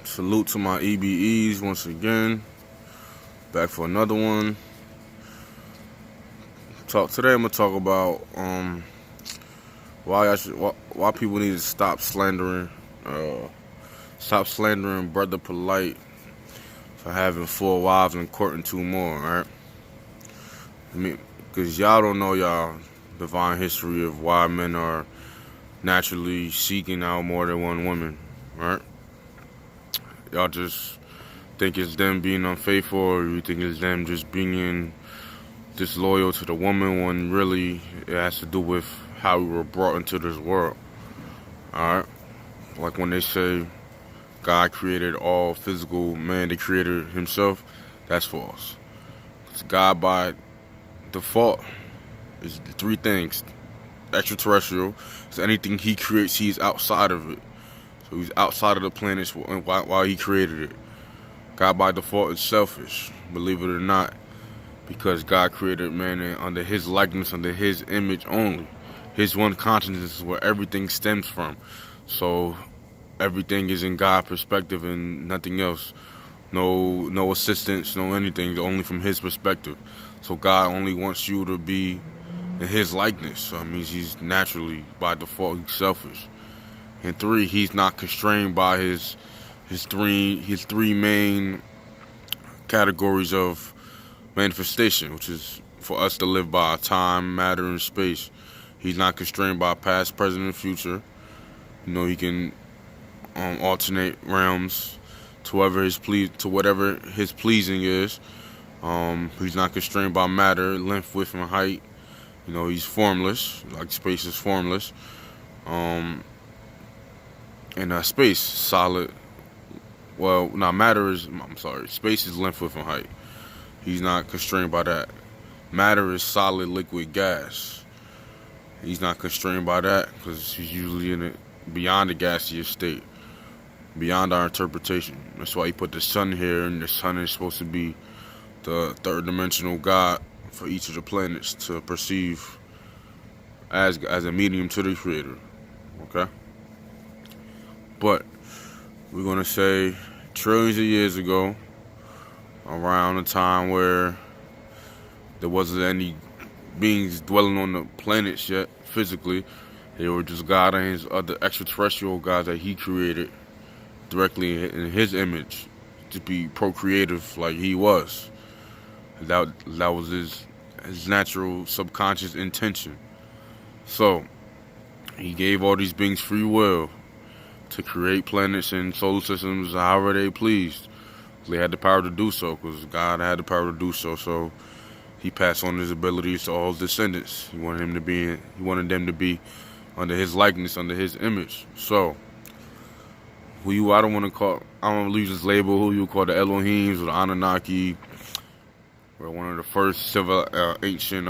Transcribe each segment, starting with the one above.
Salute to my EBEs once again. Back for another one. Today I'm gonna talk about why people need to stop slandering Brother Polight for having 4 wives and courting 2 more. Right? I mean, because y'all don't know y'all divine history of why men are naturally seeking out more than one woman. Right? Y'all just think it's them being unfaithful, or you think it's them just being disloyal to the woman, when really it has to do with how we were brought into this world. Alright? Like when they say God created all physical man, they created himself, that's false. Because God by default is 3 things. Extraterrestrial, so anything he creates, he's outside of it. So he's outside of the planet while he created it. God by default is selfish, believe it or not, because God created man under his likeness, under his image only. His one consciousness is where everything stems from. So everything is in God's perspective and nothing else. No assistance, no anything, only from his perspective. So God only wants you to be in his likeness. So that means he's naturally, by default, he's selfish. And 3, he's not constrained by his three main categories of manifestation, which is for us to live by time, matter, and space. He's not constrained by past, present, and future. You know, he can alternate realms to whatever his pleasing is. He's not constrained by matter, length, width, and height. You know, he's formless, like space is formless. And space, solid. Well, now space is length, width, and height. He's not constrained by that. Matter is solid, liquid, gas. He's not constrained by that because he's usually in it beyond the gaseous state, beyond our interpretation. That's why he put the sun here, and the sun is supposed to be the 3rd dimensional God for each of the planets to perceive as a medium to the Creator. Okay? But we're going to say trillions of years ago, around a time where there wasn't any beings dwelling on the planets yet, physically. They were just God and his other extraterrestrial gods that he created directly in his image to be procreative like he was. That was his natural subconscious intention. So he gave all these beings free will to create planets and solar systems however they pleased. They had the power to do so because God had the power to do so. So he passed on his abilities to all his descendants. He wanted them to be under his likeness, under his image. So I don't want to use this label, who you call the Elohims or the Anunnaki, were one of the first ancient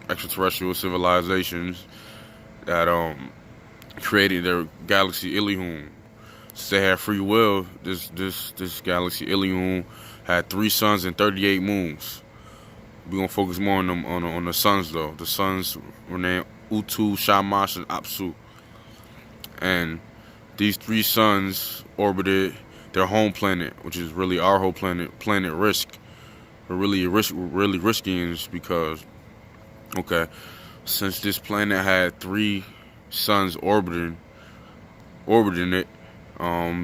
extraterrestrial civilizations that created their galaxy Ilium. Since they had free will, this galaxy Ilium had 3 suns and 38 moons. We're gonna focus more on the suns though. The suns were named Utu, Shamash, and Apsu. And these 3 suns orbited their home planet, which is really our whole planet, Planet Risk. We're really risky in this because, since this planet had 3 suns orbiting it,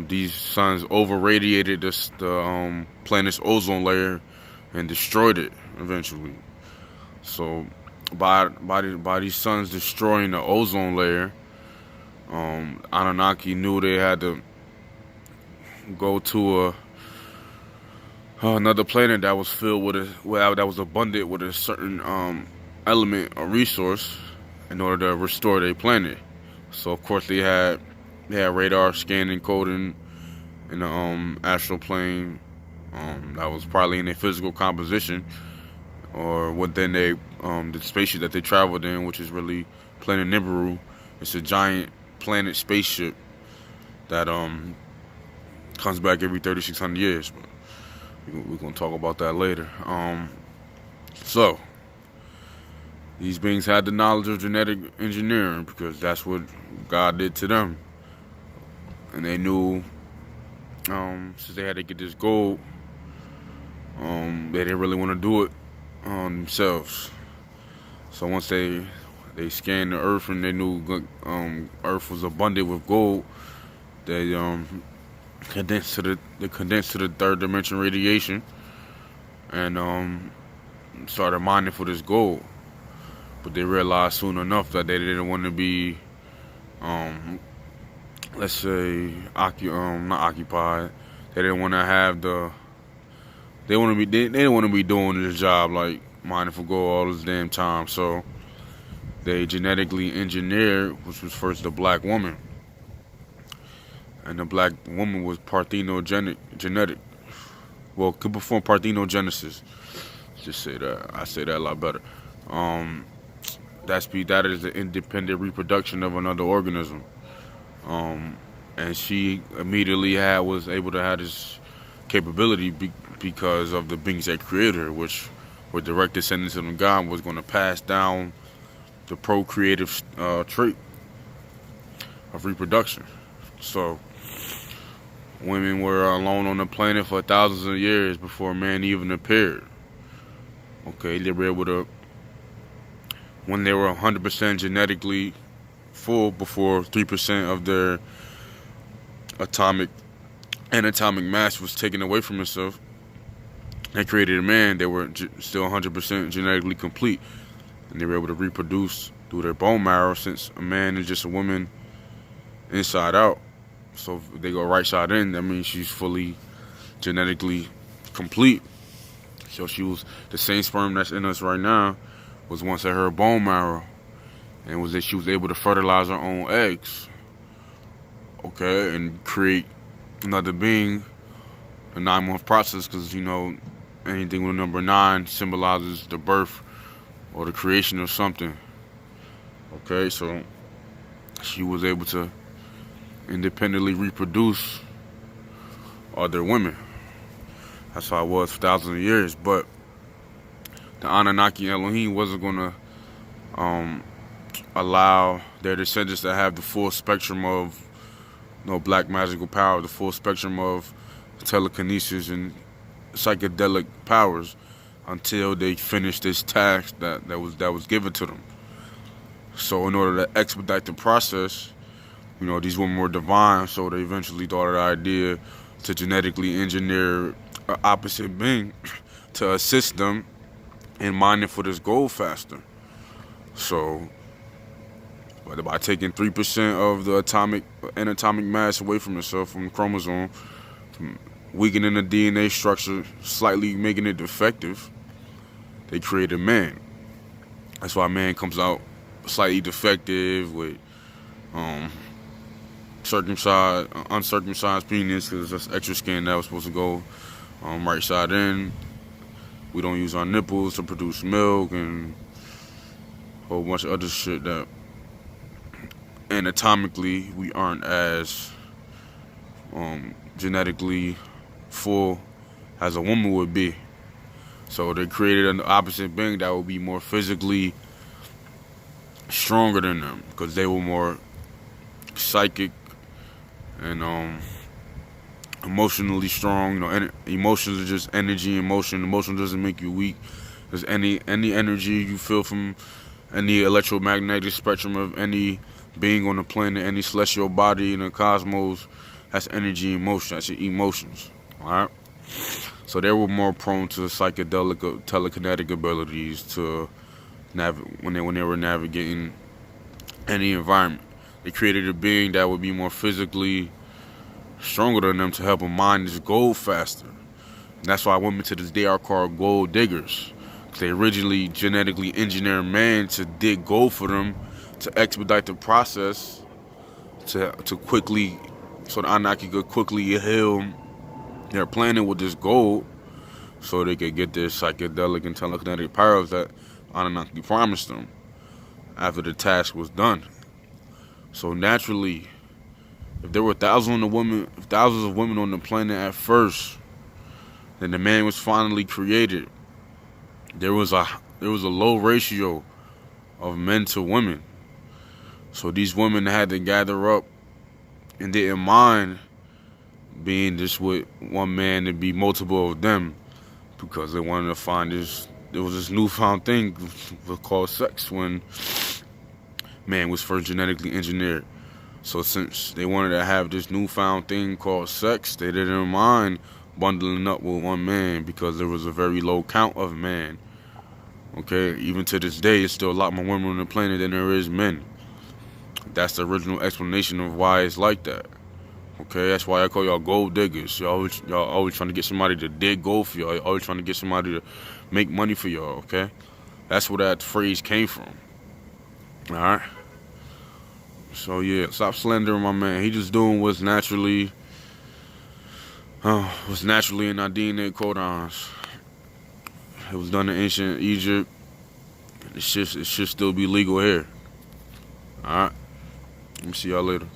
these suns over-radiated the planet's ozone layer and destroyed it eventually. So by these suns destroying the ozone layer, Anunnaki knew they had to go to another planet that was filled that was abundant with a certain element or resource in order to restore their planet. So of course they had radar scanning, coding in the astral plane. That was probably in their physical composition, or within the spaceship that they traveled in, which is really Planet Nibiru. It's a giant planet spaceship that comes back every 3,600 years. But we're gonna talk about that later. So these beings had the knowledge of genetic engineering because that's what God did to them, and they knew since they had to get this gold, they didn't really want to do it themselves. So once they scanned the Earth and they knew Earth was abundant with gold, they condensed to the third dimension radiation and started mining for this gold. But they realized soon enough that they didn't want to be, let's say, not occupied. They didn't want to have the. They didn't want to be doing this job like mining for gold all this damn time. So they genetically engineered, which was first the black woman, and the black woman was parthenogenetic. Well, could perform parthenogenesis. Just say that. I say that a lot better. That is the independent reproduction of another organism. And she immediately was able to have this capability because of the beings that created her, which were direct descendants of God, was going to pass down the procreative trait of reproduction. So women were alone on the planet for thousands of years before man even appeared. Okay, they were able to, when they were 100% genetically full, before 3% of their anatomic mass was taken away from itself, they created a man. They were still 100% genetically complete, and they were able to reproduce through their bone marrow, since a man is just a woman inside out. So if they go right side in, that means she's fully genetically complete. So she was the same sperm that's in us right now was once at her bone marrow, and was that she was able to fertilize her own eggs, okay, and create another being. A 9-month process, because anything with number 9 symbolizes the birth or the creation of something. Okay, so she was able to independently reproduce other women. That's how it was for thousands of years. But the Anunnaki Elohim wasn't going to allow their descendants to have the full spectrum of black magical power, the full spectrum of telekinesis and psychedelic powers, until they finished this task that was given to them. So in order to expedite the process, these women were divine, so they eventually thought of the idea to genetically engineer an opposite being to assist them in mining for this gold faster. So by taking 3% of the anatomic mass away from itself, from the chromosome, weakening the DNA structure, slightly making it defective, they created man. That's why man comes out slightly defective with uncircumcised penis, because that's extra skin that was supposed to go right side in. We don't use our nipples to produce milk and a whole bunch of other shit that anatomically we aren't as genetically full as a woman would be. So they created an opposite being that would be more physically stronger than them, because they were more psychic and emotionally strong. Emotions are just energy and motion. Emotion doesn't make you weak. There's any energy you feel from any electromagnetic spectrum of any being on the planet, any celestial body in the cosmos, that's energy and motion. That's your emotions. Alright? So they were more prone to psychedelic telekinetic abilities to when they were navigating any environment. They created a being that would be more physically stronger than them to help them mine this gold faster. And that's why women to this day are called gold diggers. They originally genetically engineered man to dig gold for them, to expedite the process, to quickly, so the Anunnaki could quickly heal their planet with this gold, so they could get their psychedelic and telekinetic powers that Anunnaki promised them after the task was done. So naturally, if there were thousands of women on the planet at first, then the man was finally created. There was a low ratio of men to women. So these women had to gather up and didn't mind being just with one man to be multiple of them, because they wanted to find this. There was this newfound thing called sex when man was first genetically engineered. So since they wanted to have this newfound thing called sex, they didn't mind bundling up with one man because there was a very low count of men. Okay, even to this day, it's still a lot more women on the planet than there is men. That's the original explanation of why it's like that. Okay, that's why I call y'all gold diggers. Y'all always trying to get somebody to dig gold for y'all. Y'all always trying to get somebody to make money for y'all. Okay, that's where that phrase came from. All right. So yeah, stop slandering my man. He just doing what's naturally in our DNA codons. It was done in ancient Egypt. It should still be legal here. All right. Let me see y'all later.